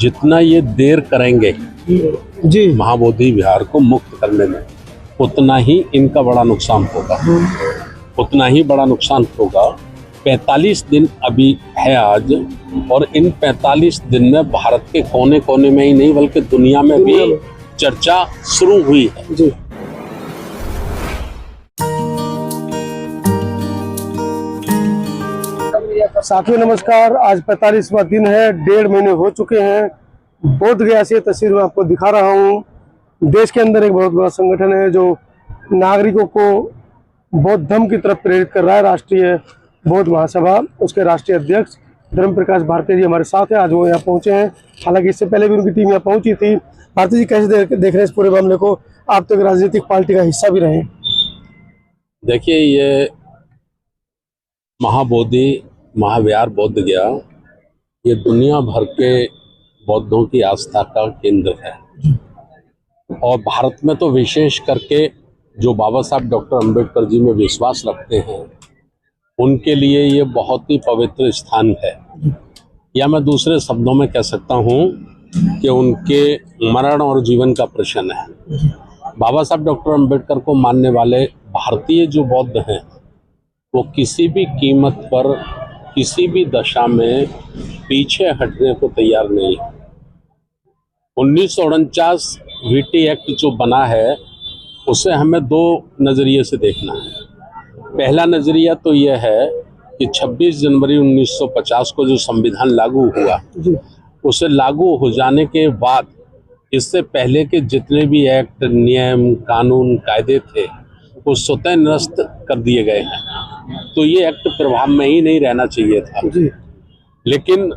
जितना ये देर करेंगे जी महाबोधि विहार को मुक्त करने में, उतना ही इनका बड़ा नुकसान होगा, उतना ही बड़ा नुकसान होगा। 45 दिन अभी है आज, और इन 45 दिन में भारत के कोने कोने में ही नहीं बल्कि दुनिया में भी चर्चा शुरू हुई है। जी साथियों नमस्कार। आज 45वां दिन है, 1.5 महीने हो चुके हैं। बोध गया से तस्वीर में आपको दिखा रहा हूँ। देश के अंदर एक बहुत बड़ा संगठन है जो नागरिकों को बौद्ध धर्म की तरफ प्रेरित कर रहा है। राष्ट्रीय बौद्ध महासभा, उसके राष्ट्रीय अध्यक्ष धर्म प्रकाश भारती जी हमारे साथ हैं। आज वो यहाँ पहुँचे हैं, हालांकि इससे पहले भी उनकी टीम यहाँ पहुँची थी। भारती जी कैसे देख रहे हैं इस पूरे मामले को? आप तो एक राजनीतिक पार्टी का हिस्सा भी रहे। देखिए, ये महाबोधि महाविहार बोध गया, ये दुनिया भर के बौद्धों की आस्था का केंद्र है, और भारत में तो विशेष करके जो बाबा साहब डॉक्टर अंबेडकर जी में विश्वास रखते हैं उनके लिए ये बहुत ही पवित्र स्थान है। या मैं दूसरे शब्दों में कह सकता हूँ कि उनके मरण और जीवन का प्रश्न है। बाबा साहब डॉक्टर अंबेडकर को मानने वाले भारतीय जो बौद्ध हैं वो किसी भी कीमत पर किसी भी दशा में पीछे हटने को तैयार नहीं है। 1949 वीटी एक्ट जो बना है उसे हमें 2 नज़रिए से देखना है। पहला नज़रिया तो यह है कि 26 जनवरी 1950 को जो संविधान लागू हुआ, उसे लागू हो जाने के बाद इससे पहले के जितने भी एक्ट, नियम, कानून, कायदे थे वो स्वतः निरस्त कर दिए गए हैं। तो ये एक्ट प्रभाव में ही नहीं रहना चाहिए था। लेकिन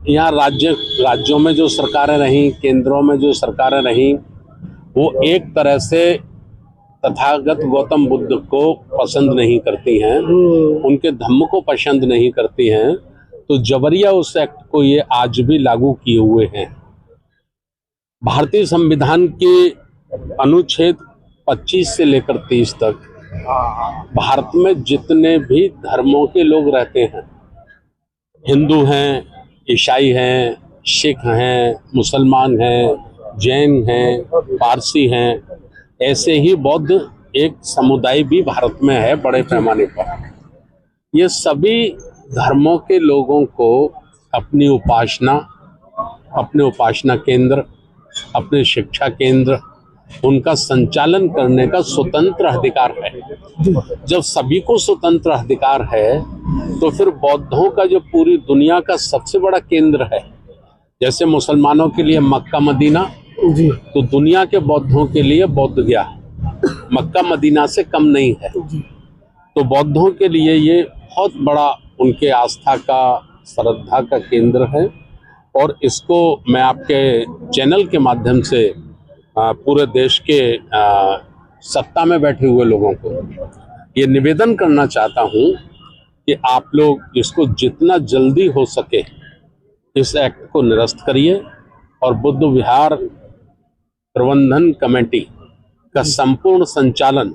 यहाँ राज्यों में जो सरकारें रहीं, केंद्रों में जो सरकारें रहीं, वो एक तरह से तथागत गौतम बुद्ध को पसंद नहीं करती हैं, उनके धम्म को पसंद नहीं करती हैं, तो जबरिया उस एक्ट को ये आज भी लागू किए हुए हैं। भारतीय संविधान के अनुच्छेद 25 से लेकर 30 तक भारत में जितने भी धर्मों के लोग रहते हैं, हिंदू हैं, ईसाई हैं, सिख हैं, मुसलमान हैं, जैन हैं, पारसी हैं, ऐसे ही बौद्ध एक समुदाय भी भारत में है बड़े पैमाने पर। ये सभी धर्मों के लोगों को अपनी उपासना केंद्र, अपने शिक्षा केंद्र, उनका संचालन करने का स्वतंत्र अधिकार है। जब सभी को स्वतंत्र अधिकार है तो फिर बौद्धों का जो पूरी दुनिया का सबसे बड़ा केंद्र है, जैसे मुसलमानों के लिए मक्का मदीना, तो दुनिया के बौद्धों के लिए बोध गया मक्का मदीना से कम नहीं है। तो बौद्धों के लिए ये बहुत बड़ा उनके आस्था का, श्रद्धा का केंद्र है। और इसको मैं आपके चैनल के माध्यम से पूरे देश के सत्ता में बैठे हुए लोगों को ये निवेदन करना चाहता हूँ कि आप लोग इसको जितना जल्दी हो सके इस एक्ट को निरस्त करिए, और बुद्ध विहार प्रबंधन कमेटी का संपूर्ण संचालन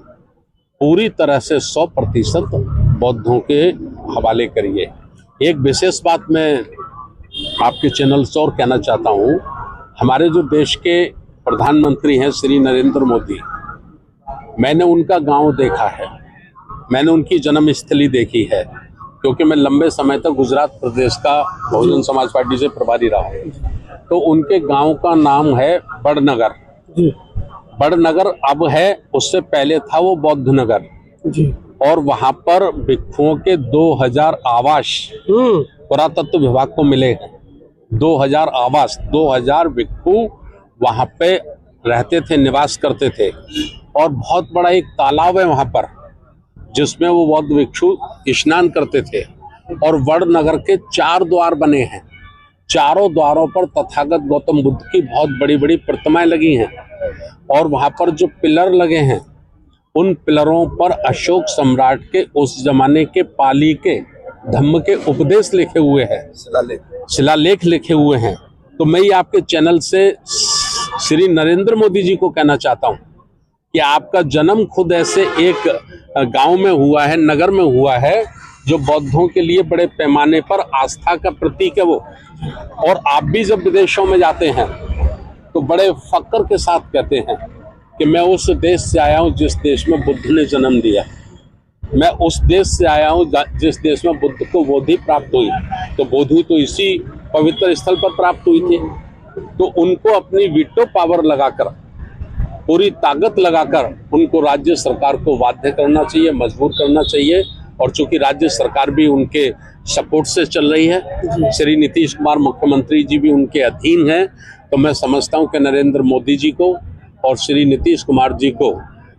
पूरी तरह से 100% बौद्धों के हवाले करिए। एक विशेष बात मैं आपके चैनल से और कहना चाहता हूँ, हमारे जो देश के प्रधानमंत्री हैं श्री नरेंद्र मोदी, मैंने उनका गांव देखा है, मैंने उनकी जन्मस्थली देखी है, क्योंकि मैं लंबे समय तक गुजरात प्रदेश का बहुजन समाज पार्टी से प्रभारी रहा हूँ। तो उनके गांव का नाम है बड़नगर। बड़नगर अब है, उससे पहले था वो बौद्ध नगर। और वहां पर भिक्षुओं के 2000 आवास पुरातत्व विभाग को मिले हैं। 2000 आवास, 2000 भिक्षु वहां पे रहते थे, निवास करते थे। और बहुत बड़ा एक तालाब है वहां पर जिसमें वो बौद्ध भिक्षु स्नान करते थे। और वड़नगर के 4 द्वार बने हैं, चारों द्वारों पर तथागत गौतम बुद्ध की बहुत बड़ी बड़ी प्रतिमाएं लगी हैं। और वहां पर जो पिलर लगे हैं उन पिलरों पर अशोक सम्राट के उस जमाने के पाली के धम्म के उपदेश लिखे हुए हैं, शिलालेख लिखे हुए हैं। तो मैं ये आपके चैनल से श्री नरेंद्र मोदी जी को कहना चाहता हूँ कि आपका जन्म खुद ऐसे एक गांव में हुआ है, नगर में हुआ है, जो बौद्धों के लिए बड़े पैमाने पर आस्था का प्रतीक है वो। और आप भी जब विदेशों में जाते हैं तो बड़े फक्र के साथ कहते हैं कि मैं उस देश से आया हूँ जिस देश में बुद्ध ने जन्म दिया, मैं उस देश से आया हूँ जिस देश में बुद्ध को बोधि प्राप्त हुई। तो बोधि तो इसी पवित्र स्थल पर प्राप्त हुई थी। तो उनको अपनी वीटो पावर लगाकर, पूरी ताकत लगाकर उनको राज्य सरकार को बाध्य करना चाहिए, मजबूर करना चाहिए। और चूंकि राज्य सरकार भी उनके सपोर्ट से चल रही है, श्री नीतीश कुमार मुख्यमंत्री जी भी उनके अधीन हैं, तो मैं समझता हूं कि नरेंद्र मोदी जी को और श्री नीतीश कुमार जी को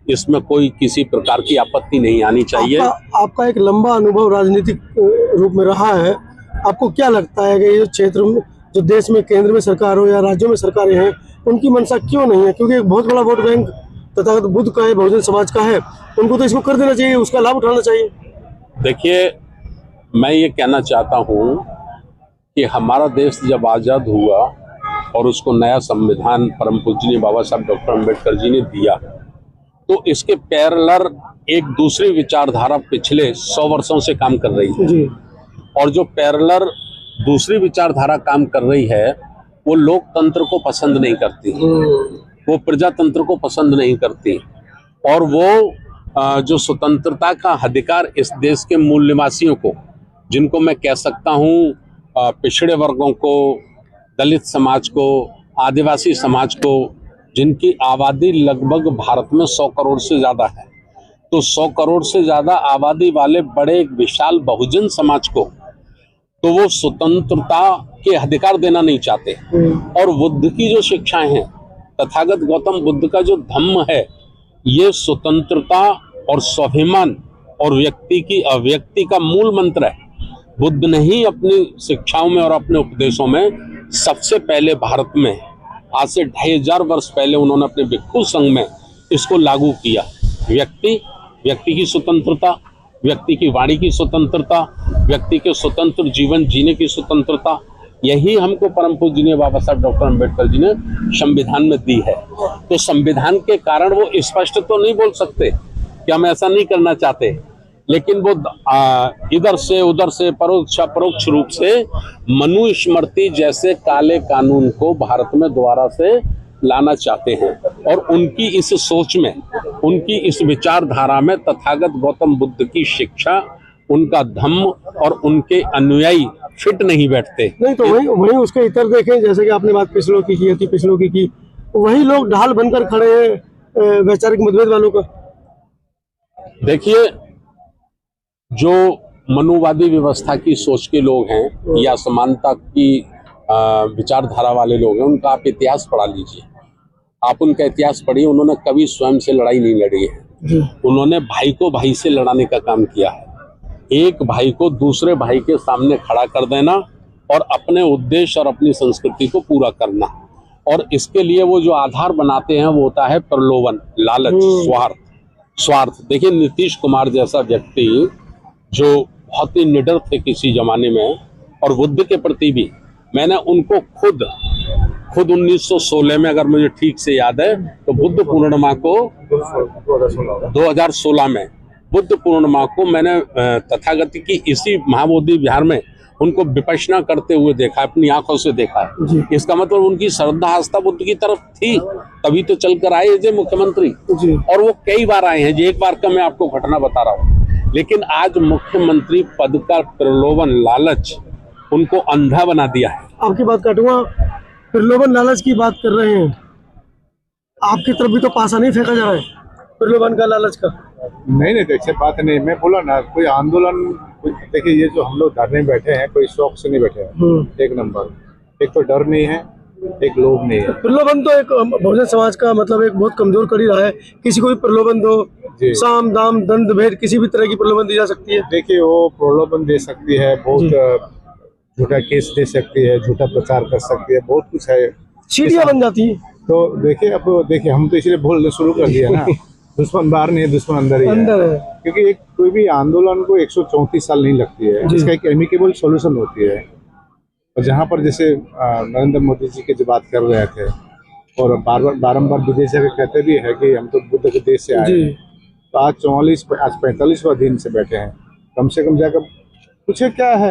इसमें कोई किसी प्रकार की आपत्ति नहीं आनी चाहिए। आपका एक लंबा अनुभव राजनीतिक रूप में रहा है, आपको क्या लगता है कि ये क्षेत्र में, जो देश में केंद्र में सरकार हो या राज्यों में सरकारें हैं, उनकी मंशा क्यों नहीं है? क्योंकि एक बहुत बड़ा वोट बैंक तथागत बुद्ध का है, बहुजन समाज का है, उनको तो इसको कर देना चाहिए, उसका लाभ उठाना चाहिए। देखिए, मैं ये कहना चाहता हूँ कि हमारा देश जब आज़ाद हुआ और उसको नया संविधान परम पूजनीय बाबा साहब डॉक्टर अम्बेडकर जी ने दिया, तो इसके पैरेलल एक दूसरी विचारधारा पिछले 100 वर्षों से काम कर रही है। और जो पैरेलल दूसरी विचारधारा काम कर रही है वो लोकतंत्र को पसंद नहीं करती, वो प्रजातंत्र को पसंद नहीं करती, और वो जो स्वतंत्रता का अधिकार इस देश के मूल निवासियों को, जिनको मैं कह सकता हूँ पिछड़े वर्गों को, दलित समाज को, आदिवासी समाज को, जिनकी आबादी लगभग भारत में 100 करोड़ से ज़्यादा है, तो 100 करोड़ से ज़्यादा आबादी वाले बड़े एक विशाल बहुजन समाज को तो वो स्वतंत्रता के अधिकार देना नहीं चाहते। और बुद्ध की जो शिक्षाएं हैं, तथागत गौतम बुद्ध का जो धम्म है, ये स्वतंत्रता और स्वाभिमान और व्यक्ति की अभिव्यक्ति का मूल मंत्र है। बुद्ध ने ही अपनी शिक्षाओं में और अपने उपदेशों में सबसे पहले भारत में आज से 2500 वर्ष पहले उन्होंने अपने भिक्षु संघ में इसको लागू किया। व्यक्ति की स्वतंत्रता, व्यक्ति की वाणी की स्वतंत्रता, व्यक्ति के स्वतंत्र जीवन जीने की स्वतंत्रता, यही हमको परम पूजनीय बाबा साहब डॉक्टर अम्बेडकर जी ने संविधान में दी है। तो संविधान के कारण वो स्पष्ट तो नहीं बोल सकते कि हम ऐसा नहीं करना चाहते, लेकिन वो इधर से उधर से परोक्ष रूप से मनुस्मृति जैसे काले कानून को भारत में दोबारा से लाना चाहते हैं। और उनकी इस सोच में, उनकी इस विचारधारा में तथागत गौतम बुद्ध की शिक्षा, उनका धम्म और उनके अनुयायी फिट नहीं बैठते। नहीं तो वही उसके इतर देखें, जैसे कि आपने बात पिछड़ों की की, अति पिछड़ों की, वही लोग ढाल बनकर खड़े हैं वैचारिक मतभेद वालों का। देखिए, जो मनुवादी व्यवस्था की सोच के लोग हैं या समानता की विचारधारा वाले लोग हैं, उनका आप इतिहास पढ़ा लीजिए, आप उनका इतिहास पढ़िए। उन्होंने कभी स्वयं से लड़ाई नहीं लड़ी है, उन्होंने भाई को भाई से लड़ाने का काम किया है। एक भाई को दूसरे भाई के सामने खड़ा कर देना और अपने उद्देश्य और अपनी संस्कृति को पूरा करना, और इसके लिए वो जो आधार बनाते हैं वो होता है प्रलोभन, लालच, स्वार्थ। देखिए, नीतीश कुमार जैसा व्यक्ति जो बहुत ही निडर थे किसी जमाने में, और बुद्ध के प्रति भी, मैंने उनको खुद 1916 में, अगर मुझे ठीक से याद है, तो बुद्ध पूर्णिमा को 2016 में बुद्ध पूर्णिमा को मैंने तथागत की इसी महाबोधि विहार में उनको विपश्यना करते हुए देखा, अपनी आंखों से देखा है। इसका मतलब उनकी श्रद्धा आस्था बुद्ध की तरफ थी, तभी तो चलकर आए जे मुख्यमंत्री। और वो कई बार आए हैं, एक बार का मैं आपको घटना बता रहा हूँ। लेकिन आज मुख्यमंत्री पद का प्रलोभन, लालच उनको अंधा बना दिया है। आपकी बात काटूंगा, प्रलोभन लालच की बात कर रहे हैं, आपकी तरफ भी तो पासा नहीं फेंका जा रहा है प्रलोभन का, लालच का? नहीं, ऐसे बात नहीं। मैं बोला ना, कोई आंदोलन, देखिए ये जो हम लोग धरने बैठे हैं, कोई शौक से नहीं बैठे हैं। एक नंबर, एक तो डर नहीं है, एक लोभ नहीं है। प्रलोभन तो एक बहुजन समाज का मतलब एक बहुत कमजोर कड़ी रहा है। किसी को भी प्रलोभन दो, साम दाम दंड भेद, किसी भी तरह की प्रलोभन दी जा सकती है। देखिए, वो प्रलोभन दे सकती है, बहुत झूठा केस दे सकती है, झूठा प्रचार कर सकती है, बहुत कुछ है, सीढ़ियां बन जाती है। तो देखिए, अब देखिए, हम तो इसलिए बोलने शुरू कर दिया ना, दुश्मन बाहर नहीं है, दुश्मन अंदर ही है। क्योंकि एक कोई भी आंदोलन को 134 साल नहीं लगती है, इसका एक एमिकेबल सॉल्यूशन होती है। और जहाँ पर जैसे नरेंद्र मोदी जी की जो बात कर रहे थे, और बारंबार विदेश जाकर कहते भी है कि हम तो बुद्ध के देश से आए हैं, तो आज 45वां दिन से बैठे हैं, कम से कम जाकर पूछे क्या है,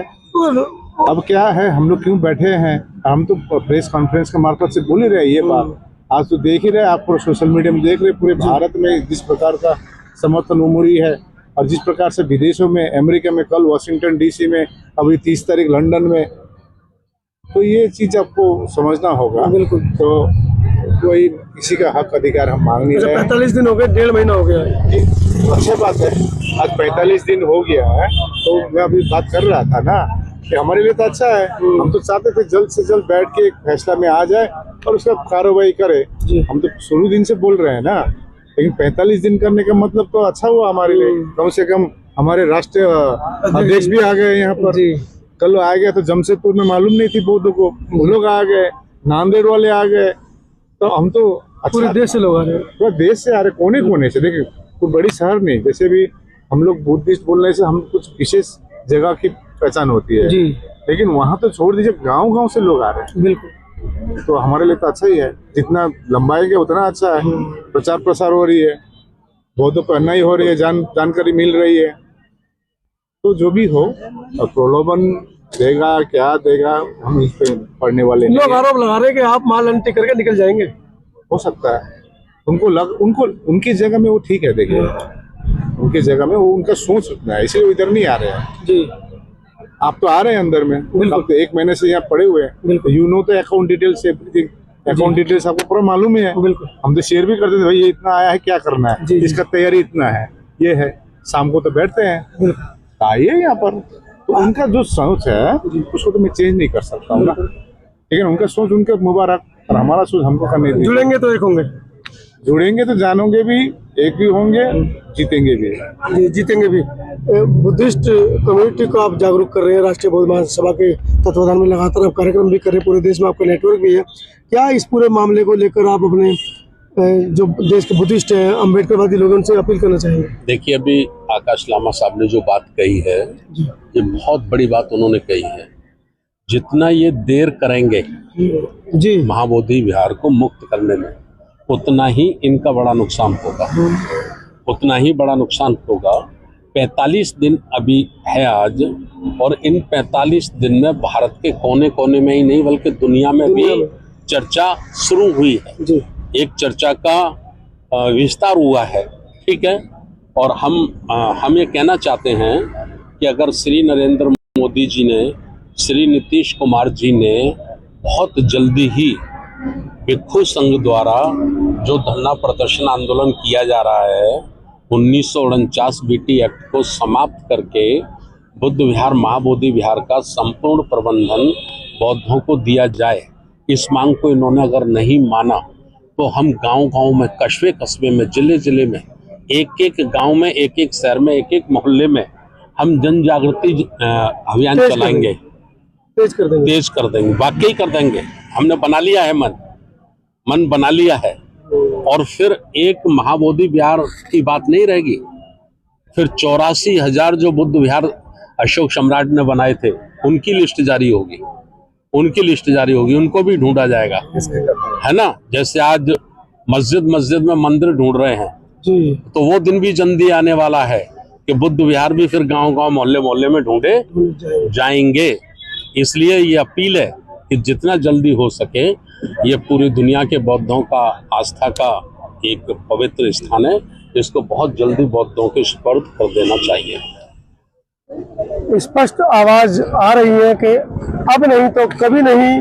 अब क्या है, हम लोग क्यों बैठे हैं। हम तो प्रेस कॉन्फ्रेंस के मार्फत से बोल ही रहे ये बात। आज तो देख ही रहे, आप पूरे सोशल मीडिया में देख रहे, पूरे भारत में जिस प्रकार का समर्थन उमड़ी है और जिस प्रकार से विदेशों में, अमेरिका में, कल वाशिंगटन डीसी में, अभी 30 तारीख लंदन में, तो ये चीज आपको समझना होगा। बिल्कुल। तो कोई किसी का हक अधिकार हम मांग नहीं रहे हैं। 45 दिन हो गए, 1.5 महीना हो गया है। अच्छी बात है, आज 45 दिन हो गया है, तो मैं अभी बात कर रहा था ना कि हमारे लिए तो अच्छा है। हम तो चाहते थे जल्द से जल्द बैठ के एक फैसला में आ जाए और उसका कार्रवाई करे। हम तो शुरू दिन से बोल रहे हैं ना, लेकिन 45 दिन करने का मतलब तो अच्छा हुआ हमारे लिए। कम से कम हमारे राष्ट्रीय अध्यक्ष भी आ गए यहाँ पर। कल आ गए तो जमशेदपुर में मालूम नहीं थी बौद्धों को, वो लोग आ गए, नांदेड़ वाले आ गए, तो हम तो पूरे देश से लोग आ रहे हैं। पूरे देश से आ रहे, कोने कोने से। देखिए कोई बड़ी शहर नहीं, जैसे भी हम लोग बुद्धिस्ट बोलने से हम कुछ विशेष जगह की पहचान होती है, लेकिन वहाँ तो छोड़ दीजिए, गांव गांव से लोग आ रहे हैं। बिल्कुल। तो हमारे लिए तो अच्छा ही है, जितना लंबाएंगे उतना अच्छा है। प्रचार प्रसार हो रही है, बहुतों पर अन्याय हो रही है, जानकारी मिल रही है। तो जो भी हो, प्रलोभन देगा क्या देगा हम इस पे पढ़ने वाले नहीं। लोग आरोप लगा रहे हैं कि आप माल अंटी करके निकल जाएंगे। हो सकता है, उनको उनकी जगह में वो ठीक है। देखिए उनकी जगह में वो, उनका सोच उतना है, इसलिए वो इधर नहीं आ रहे हैं। जी, आप तो आ रहे हैं अंदर में, आप तो 1 महीने से यहाँ पड़े हुए हैं। यू नो तो account details, everything account details आपको पूरा मालूम ही है। बिल्कुल। हम तो शेयर भी करते थे, भाई ये इतना आया है, क्या करना है, इसका तैयारी इतना है, ये है। शाम को तो बैठते हैं, आइए यहाँ पर। तो उनका जो सोच है उसको तो मैं चेंज नहीं कर सकता हूँ ना, लेकिन उनका सोच उनके मुबारक, और हमारा सोच हमको करने दीजिए। जुड़ेंगे तो एक होंगे, जुड़ेंगे तो जानोगे भी, एक भी होंगे, जीतेंगे भी। जी, जीतेंगे भी। बुद्धिस्ट कम्युनिटी को आप जागरूक कर रहे हैं, राष्ट्रीय बौद्ध महासभा के तत्वाधान में लगातार आप कार्यक्रम भी कर रहे हैं, पूरे देश में आपका नेटवर्क भी है। क्या इस पूरे मामले को लेकर आप अपने जो देश के बुद्धिस्ट हैं, अम्बेडकरवादी लोगों से अपील करना चाहेंगे? देखिए, अभी आकाश लामा साहब ने जो बात कही है, ये बहुत बड़ी बात उन्होंने कही है। जितना ये देर करेंगे जी महाबोधि विहार को मुक्त करने में, उतना ही इनका बड़ा नुकसान होगा, उतना ही बड़ा नुकसान होगा। 45 दिन अभी है आज, और इन 45 दिन में भारत के कोने कोने में ही नहीं बल्कि दुनिया में भी चर्चा शुरू हुई है। जी, एक चर्चा का विस्तार हुआ है, ठीक है। और हम ये कहना चाहते हैं कि अगर श्री नरेंद्र मोदी जी ने, श्री नीतीश कुमार जी ने बहुत जल्दी ही भिक्षु संघ द्वारा जो धरना प्रदर्शन आंदोलन किया जा रहा है, 1949 बीटी एक्ट को समाप्त करके बुद्ध विहार, महाबोधि विहार का संपूर्ण प्रबंधन बौद्धों को दिया जाए, इस मांग को इन्होंने अगर नहीं माना, तो हम गांव-गांव में, कस्बे-कस्बे में, जिले-जिले में, एक-एक गांव में, एक-एक शहर में, एक-एक मोहल्ले में हम जन जागृति अभियान चलाएंगे, तेज कर देंगे, वाकई कर देंगे। हमने बना लिया है, मन बना लिया है। और फिर एक महाबोधि विहार की बात नहीं रहेगी, फिर 84,000 जो बुद्ध विहार अशोक सम्राट ने बनाए थे, उनकी लिस्ट जारी होगी, उनको भी ढूंढा जाएगा, है ना। जैसे आज मस्जिद में मंदिर ढूंढ रहे हैं जी, तो वो दिन भी जल्दी आने वाला है कि बुद्ध विहार भी फिर गांव-गांव, मोहल्ले में ढूंढे जाएंगे। इसलिए ये अपील है कि जितना जल्दी हो सके, ये पूरी दुनिया के बौद्धों का आस्था का एक पवित्र स्थान है, इसको बहुत जल्दी बौद्धों के सुपुर्द कर देना चाहिए। स्पष्ट आवाज आ रही है कि अब नहीं तो कभी नहीं,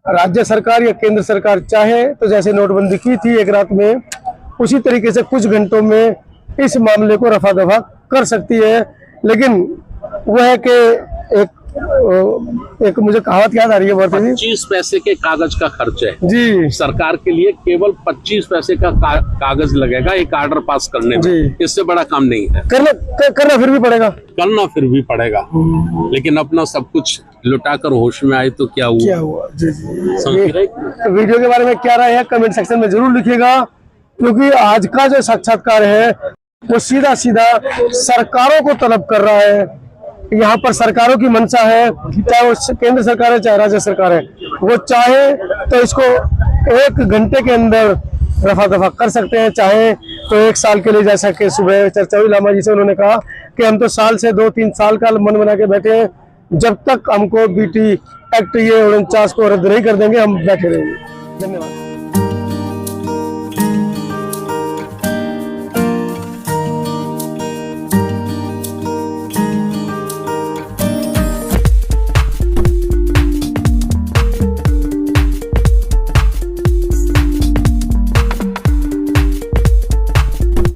राज्य सरकार या केंद्र सरकार चाहे तो जैसे नोटबंदी की थी एक रात में, उसी तरीके से कुछ घंटों में इस मामले को रफा दफा कर सकती है। लेकिन वह है कि एक मुझे कहावत याद आ रही है, 25 पैसे के कागज का खर्च है जी, सरकार के लिए केवल 25 पैसे का कागज लगेगा एक आर्डर पास करने में, इससे बड़ा काम नहीं है। करना फिर भी पड़ेगा, लेकिन अपना सब कुछ लुटा कर होश में आए तो क्या हुआ? जी। वीडियो के बारे में क्या राय है कमेंट सेक्शन में जरूर लिखिएगा, क्योंकि आज का जो साक्षात्कार है वो सीधा सरकारों को तलब कर रहा है। यहाँ पर सरकारों की मंशा है, चाहे वो केंद्र सरकार है चाहे राज्य सरकार है, वो चाहे तो इसको 1 घंटे के अंदर रफा दफा कर सकते हैं, चाहे तो 1 साल के लिए, जैसा कि सुबह चर्चा हुई लामा जी से, उन्होंने कहा कि हम तो साल से 2-3 साल का मन बना के बैठे हैं, जब तक हमको बीटी एक्ट ये 49 को रद्द नहीं कर देंगे हम बैठे रहेंगे। धन्यवाद।